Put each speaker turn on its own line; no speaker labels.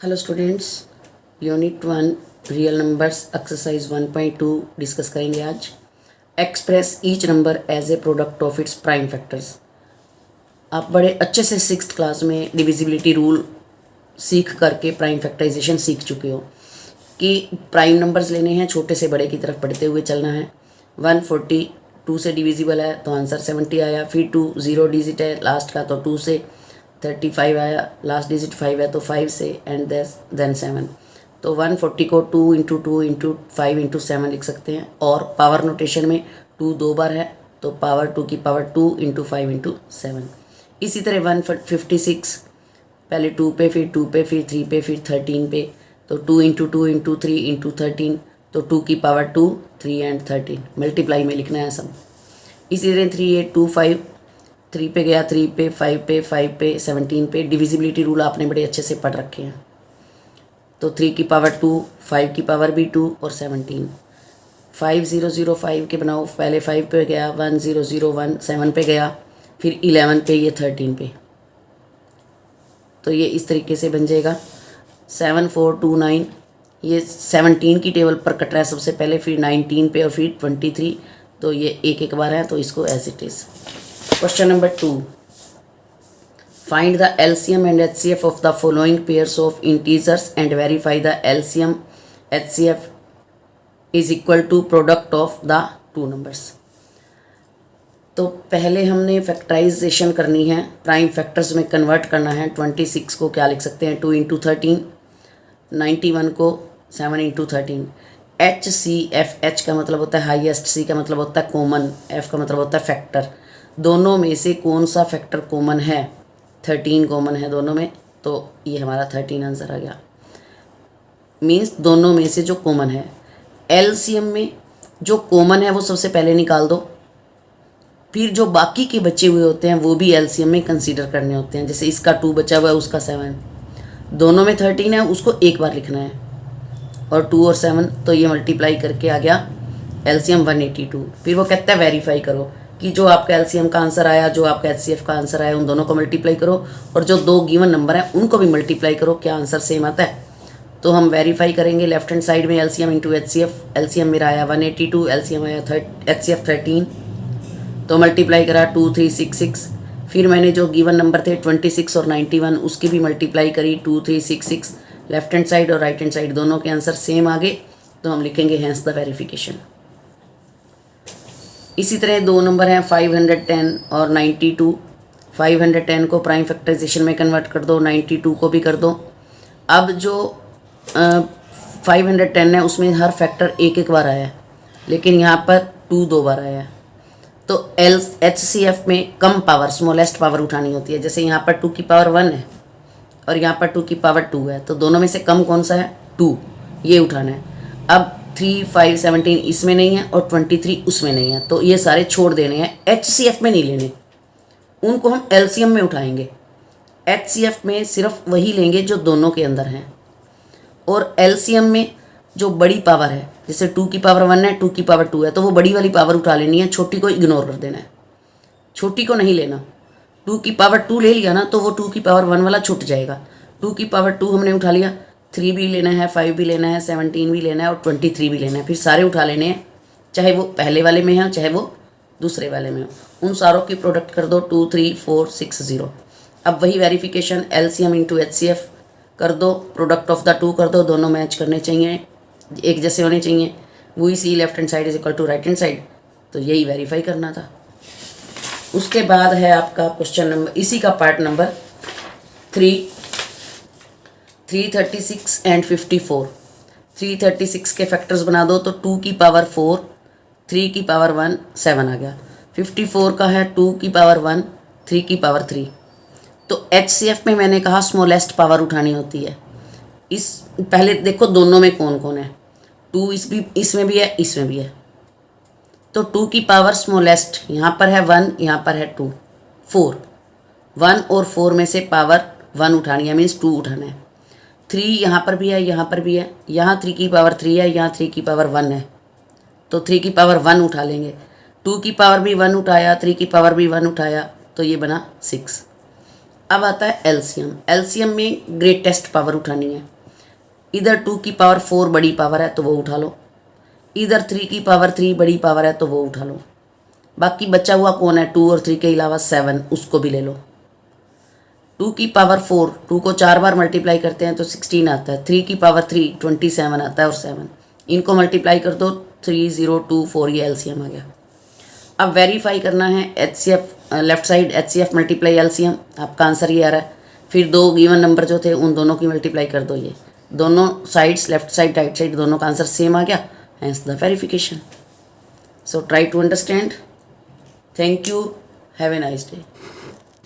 Hello students, unit 1 real numbers exercise 1.2 discuss करेंगे आज। Express each number as a product of its prime factors. आप बड़े अच्छे से 6th क्लास में डिविजिबिलिटी रूल सीख करके प्राइम फैक्टराइजेशन सीख चुके हो कि प्राइम नंबर्स लेने हैं, छोटे से बड़े की तरफ बढ़ते हुए चलना है। 142 से डिविजिबल है तो आंसर 70 आया। फिर 2 0 डिजिट है लास्ट का तो 2 से 35 आया, लास्ट डिजिट 5 है तो 5 से एंड देन 7। तो 140 को 2 इंटू 2 इंटू 5 इंटू 7 लिख सकते हैं। और पावर नोटेशन में 2 दो बार है तो पावर 2 की पावर 2 इंटू 5 इंटू 7। इसी तरह 156 पहले 2 पे फिर 2 पे फिर 3 पे फिर 13 पे तो 2 इंटू 2 इंटू 3 इंटू 13 तो 2 की पावर 2 3 एंड 13 मल्टीप्लाई में लिखना है सब। इसी तरह 3825 3 पे गया, 3 पे 5 पे 5 पे 17 पे। डिविजिबिलिटी रूल आपने बड़े अच्छे से पढ़ रखे हैं। तो 3 की पावर 2, 5 की पावर भी 2 और 17। 5005 के बनाओ, पहले 5 पे गया, 1001 7 पे गया, फिर 11 पे, ये 13 पे। तो ये इस तरीके से बन जाएगा 7429। ये 17 की टेबल पर कट रहा है सबसे पहले, फिर 19 पे और फिर 23। तो ये एक एक बार है तो इसको as it is. Question number 2. Find the LCM and HCF of the following pairs of integers and verify the LCM HCF is equal to product of the two numbers. तो पहले हमने फैक्टराइजेशन करनी है, प्राइम फैक्टर्स में convert करना है। 26 को क्या लिख सकते हैं 2 इंटू 13, 91 को 7 इंटू 13। HCF, H का मतलब होता है हाईएस्ट, C का मतलब होता है कॉमन, F का मतलब होता है फैक्टर। दोनों में से कौन सा फैक्टर कॉमन है? 13 कॉमन है दोनों में, तो ये हमारा 13 आंसर आ गया। मीन्स दोनों में से जो कॉमन है। एलसीएम में जो कॉमन है वो सबसे पहले निकाल दो, फिर जो बाकी के बचे हुए होते हैं वो भी एलसीएम में कंसीडर करने होते हैं। जैसे इसका 2 बचा हुआ है, उसका 7, दोनों में 13 है, उसको एक बार लिखना है। और 2 और 7 तो ये मल्टीप्लाई करके आ गया एलसीएम 182। फिर वो कहता है वेरीफाई करो कि जो आपका एलसीएम का आंसर आया, जो आपका एचसीएफ का आंसर आया, उन दोनों को मल्टीप्लाई करो और जो दो गिवन नंबर हैं उनको भी मल्टीप्लाई करो, क्या आंसर सेम आता है। तो हम वेरीफाई करेंगे लेफ्ट हैंड साइड में एलसीएम इंटू एचसीएफ। एलसीएम मेरा आया 182, एलसीएम आया एचसीएफ 13, तो मल्टीप्लाई करा 2366। फिर मैंने जो गिवन नंबर थे 26 और 91 उसकी भी मल्टीप्लाई करी 2366। लेफ्ट हैंड साइड और राइट हैंड साइड दोनों के आंसर सेम आ गए, तो हम लिखेंगे हैंस द वेरिफिकेशन। इसी तरह दो नंबर हैं 510 और 92। 510 को प्राइम फैक्टराइजेशन में कन्वर्ट कर दो, 92 को भी कर दो। अब जो 510 है उसमें हर फैक्टर एक एक बार आया है, लेकिन यहाँ पर 2 दो बार आया है। तो HCF में कम पावर, स्मॉलेस्ट पावर उठानी होती है। जैसे यहाँ पर 2 की पावर 1 है और यहाँ पर 2 की पावर 2 है, तो दोनों में से कम कौन सा है? 2, ये उठाना है। अब 3, 5, 17 इसमें नहीं है और 23 उसमें नहीं है, तो ये सारे छोड़ देने हैं। HCF में नहीं लेने, उनको हम LCM में उठाएंगे। HCF में सिर्फ वही लेंगे जो दोनों के अंदर हैं, और LCM में जो बड़ी पावर है, जैसे 2 की पावर 1 है, 2 की पावर 2 है, तो वो बड़ी वाली पावर उठा लेनी है, छोटी को इग्नोर कर देना है। छोटी को नहीं लेना। 2 की पावर 2 ले लिया ना तो वो 2 की पावर 1 वाला छूट जाएगा। 2 की पावर 2 हमने उठा लिया, 3 भी लेना है, 5 भी लेना है, 17 भी लेना है और 23 भी लेना है। फिर सारे उठा लेने हैं, चाहे वो पहले वाले में हो चाहे वो दूसरे वाले में हो। उन सारों की प्रोडक्ट कर दो 2, 3, 4, 6, 0। अब वही वेरिफिकेशन LCM इंटू HCF कर दो, प्रोडक्ट ऑफ द 2 कर दो, दोनों मैच करने चाहिए, एक जैसे होने चाहिए। वही सी left hand side is equal to right hand side, तो यही वेरीफाई करना था। उसके बाद है आपका क्वेश्चन नंबर, इसी का पार्ट नंबर 336 एंड 54। 336 के फैक्टर्स बना दो तो 2 की पावर 4, 3 की पावर 1, 7 आ गया। 54 का है 2 की पावर 1, 3 की पावर 3। तो HCF में मैंने कहा स्मॉलेस्ट पावर उठानी होती है। इस पहले देखो दोनों में कौन कौन है। 2 इसमें भी है, इसमें भी है, तो 2 की पावर स्मॉलेस्ट यहाँ पर है 1, यहाँ पर है 2, 4। 1 और 4 में से पावर 1 उठानी है, मीन्स 2 उठाना है। 3 यहाँ पर भी है, यहाँ पर भी है, यहाँ 3 की पावर 3 है, यहाँ 3 की पावर 1 है, तो 3 की पावर 1 उठा लेंगे। 2 की पावर भी 1 उठाया, 3 की पावर भी 1 उठाया, तो ये बना 6। अब आता है एलसीएम। एलसीएम में ग्रेटेस्ट पावर उठानी है। इधर 2 की पावर 4 बड़ी पावर है तो वो उठा लो, इधर 3 की पावर 3 बड़ी पावर है तो वो उठा लो। बाकी बचा हुआ कौन है? 2 और 3 के अलावा 7, उसको भी ले लो। 2 की पावर 4, 2 को 4 बार मल्टीप्लाई करते हैं तो 16 आता है। 3 की पावर 3 27 आता है और 7, इनको मल्टीप्लाई कर दो 3024, ये एलसीएम आ गया। अब वेरीफाई करना है HCF, left side HCF multiply LCM, आपका आंसर ये आ रहा है। फिर दो गिवन नंबर जो थे उन दोनों की मल्टीप्लाई कर दो, ये दोनों sides left side right side दोनों का आंसर सेम आ गया, hence the verification. So try to understand. Thank you, have a nice day.